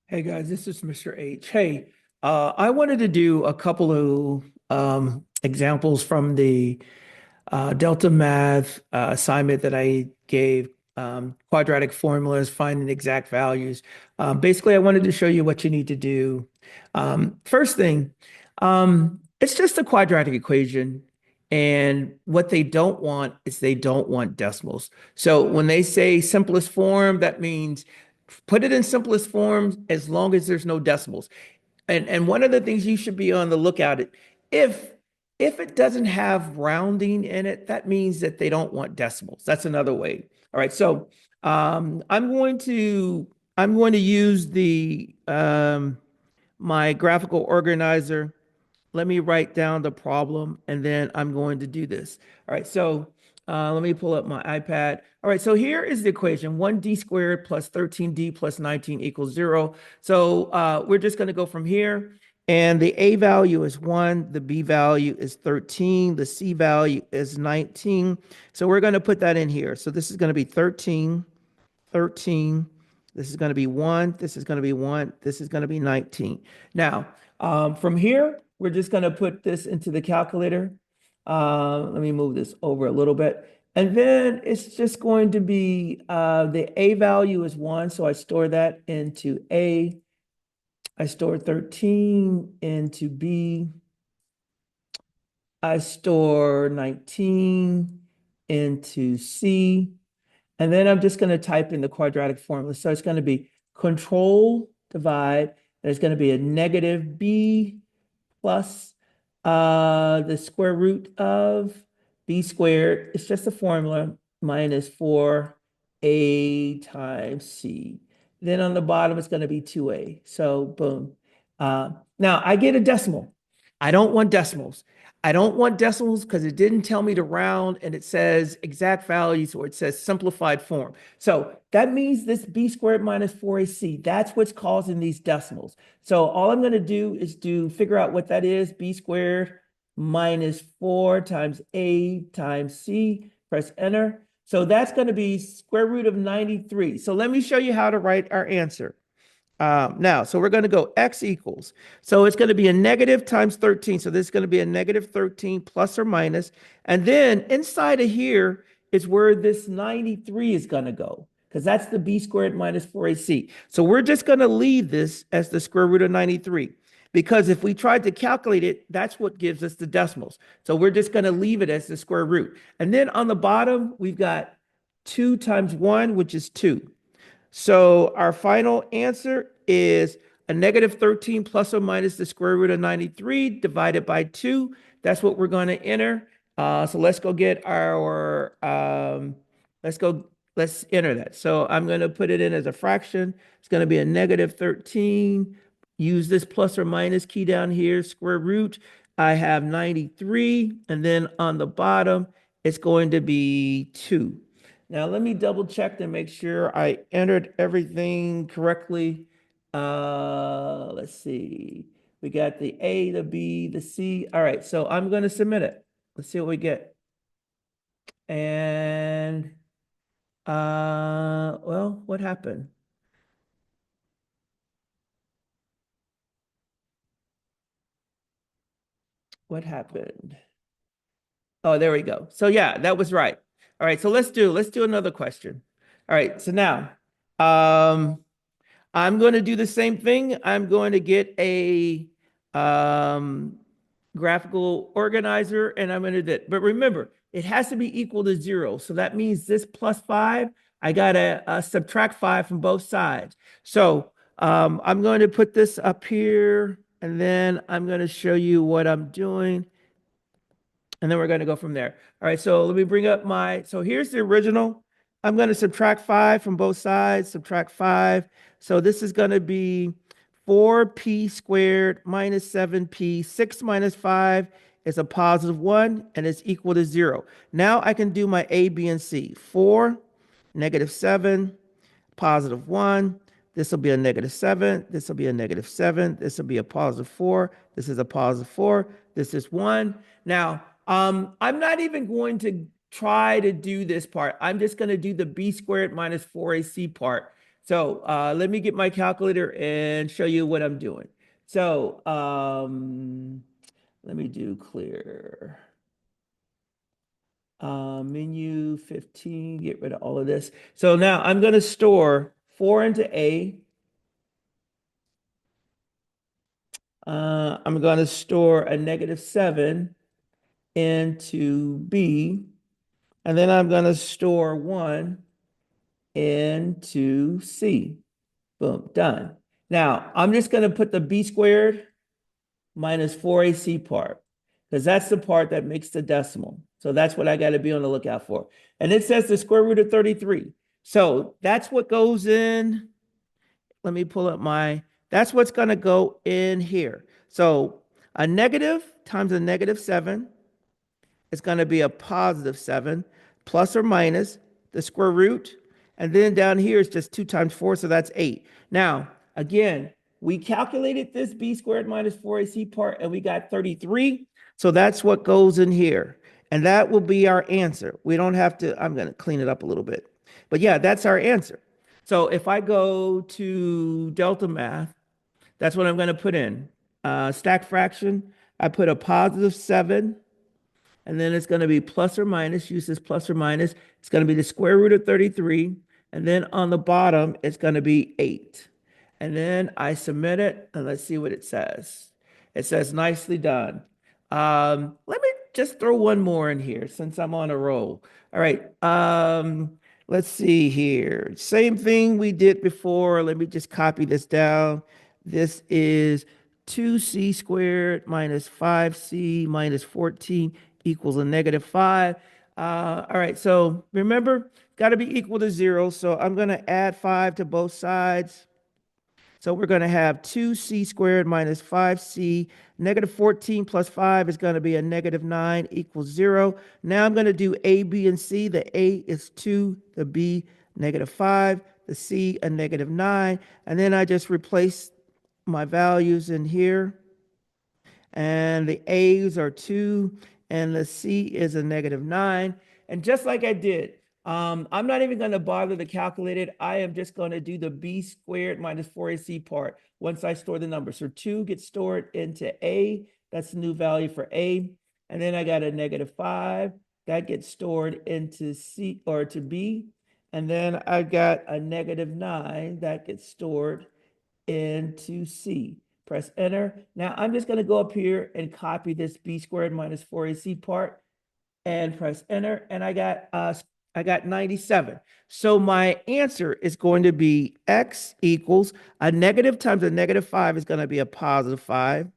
Hey guys, this is Mr. H. Hey, I wanted to do a couple of examples from the Delta Math assignment that I gave, quadratic formulas, finding exact values. Basically, I wanted to show you what you need to do. First thing, it's just a quadratic equation, and what they don't want is they don't want decimals. So when they say simplest form, that means put it in simplest form as long as there's no decimals. And one of the things you should be on the lookout at, if if it doesn't have rounding in it, that means that they don't want decimals. That's another way. All right, so I'm going to use the my graphical organizer. Let me write down the problem and then I'm going to do this. All right, so let me pull up my iPad. All right, so here is the equation 1d squared plus 13d plus 19 equals 0. So we're just going to go from here. And the A value is 1, the B value is 13, the C value is 19. So we're going to put that in here. So this is going to be 13, 13. This is going to be 1. This is going to be 1. This is going to be 19. Now, from here, we're just going to put this into the calculator. Let me move this over a little bit. And then it's just going to be the A value is 1. So I store that into A. I store 13 into B. I store 19 into C. And then I'm just going to type in the quadratic formula. So it's going to be control divide. There's going to be a negative b plus the square root of b squared. It's just a formula minus 4a times c. Then on the bottom, it's going to be 2a. So boom. Now I get a decimal. I don't want decimals. I don't want decimals because it didn't tell me to round and it says exact values or it says simplified form. So that means this b squared minus 4ac, that's what's causing these decimals. So all I'm going to do is figure out what that is, b squared minus 4 times a times c, press enter. So that's going to be square root of 93. So let me show you how to write our answer. Now, so we're going to go x equals. So it's going to be a negative times 13. So this is going to be a negative 13 plus or minus. And then inside of here is where this 93 is going to go because that's the b squared minus 4ac. So we're just going to leave this as the square root of 93 because if we tried to calculate it, that's what gives us the decimals. So we're just going to leave it as the square root. And then on the bottom, we've got 2 times 1, which is 2. So our final answer is a negative 13 plus or minus the square root of 93 divided by 2. That's what we're going to enter. So let's go get our, let's enter that. So I'm going to put it in as a fraction. It's going to be a negative 13. Use this plus or minus key down here, square root. I have 93. And then on the bottom, it's going to be 2. Now, let me double check to make sure I entered everything correctly. Let's see. We got the A, the B, the C. All right, so I'm going to submit it. Let's see what we get. And, well, what happened? What happened? Oh, there we go. So yeah, that was right. All right, so let's do another question. All right, so now, I'm going to do the same thing. I'm going to get a um, graphical organizer and I'm going to do it. But remember, it has to be equal to 0. So that means this plus 5, I got to subtract 5 from both sides. So I'm going to put this up here and then I'm going to show you what I'm doing. And then we're going to go from there. All right, so let me bring up so here's the original. I'm going to subtract 5 from both sides, subtract 5. So this is going to be 4p squared minus 7p. 6 minus 5 is a positive 1, and it's equal to 0. Now I can do my A, B, and C. 4, negative 7, positive 1. This will be a negative 7. This will be a negative 7. This will be a positive 4. This is a positive 4. This is 1. Now, I'm not even going to try to do this part. I'm just going to do the b squared minus 4ac part So let me get my calculator and show you what I'm doing. So let me do clear. Menu 15, get rid of all of this. So now I'm going to store 4 into A. I'm going to store a -7 into B. And then I'm going to store 1 into C. Boom, done. Now, I'm just going to put the B squared minus 4AC part, because that's the part that makes the decimal. So that's what I got to be on the lookout for. And it says the square root of 33. So that's what goes in. Let me pull up that's what's going to go in here. So a negative times a -7 is going to be a +7, plus or minus the square root. And then down here is just 2 times 4, so that's 8. Now, again, we calculated this b squared minus 4ac part, and we got 33. So that's what goes in here. And that will be our answer. We don't have to, I'm going to clean it up a little bit. But yeah, that's our answer. So if I go to Delta Math, that's what I'm going to put in. Stack fraction, I put a +7, and then it's going to be plus or minus, use this plus or minus. It's going to be the square root of 33. And then on the bottom, it's going to be 8. And then I submit it, and let's see what it says. It says, nicely done. Let me just throw one more in here since I'm on a roll. All right. Let's see here. Same thing we did before. Let me just copy this down. This is 2c squared minus 5c minus 14 equals a -5. All right, so remember, got to be equal to 0. So I'm going to add 5 to both sides. So we're going to have 2c squared minus 5c. -14 plus 5 is going to be a -9 equals 0. Now I'm going to do a, b, and c. The a is 2, the b -5, the c a -9. And then I just replace my values in here. And the a's are 2, and the c is a -9. And just like I did, I'm not even going to bother to calculate it. I am just going to do the b squared minus 4ac part once I store the number. So 2 gets stored into a. That's the new value for a. And then I got a -5. That gets stored into c or to b. And then I got a -9 that gets stored into c. Press enter. Now I'm just going to go up here and copy this b squared minus 4ac part and press enter. And I got 97. So my answer is going to be x equals a negative times a -5 is going to be a +5.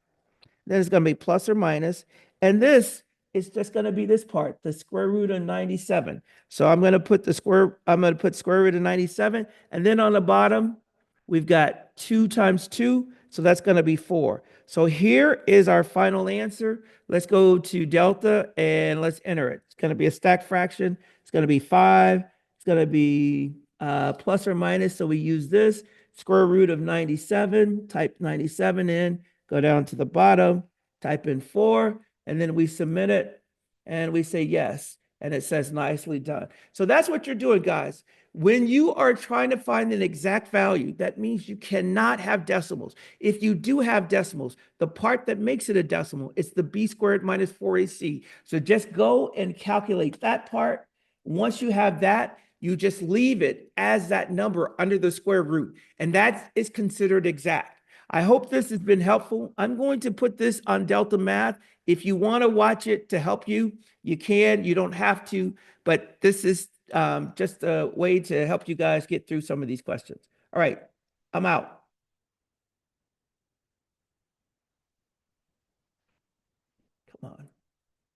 Then it's going to be plus or minus. And this is just going to be this part, the square root of 97. So I'm going to put square root of 97. And then on the bottom, we've got 2 times 2. So that's going to be 4. So here is our final answer. Let's go to delta and let's enter it. It's going to be a stack fraction. It's going to be 5. It's going to be plus or minus. So we use this square root of 97, type 97 in, go down to the bottom, type in 4, and then we submit it and we say yes. And it says nicely done. So that's what you're doing, guys. When you are trying to find an exact value, that means you cannot have decimals. If you do have decimals, the part that makes it a decimal is the b squared minus 4ac. So just go and calculate that part. Once you have that, you just leave it as that number under the square root, and that is considered exact. I hope this has been helpful. I'm going to put this on Delta Math. If you want to watch it to help you, you can. You don't have to, but this is just a way to help you guys get through some of these questions. All right, I'm out.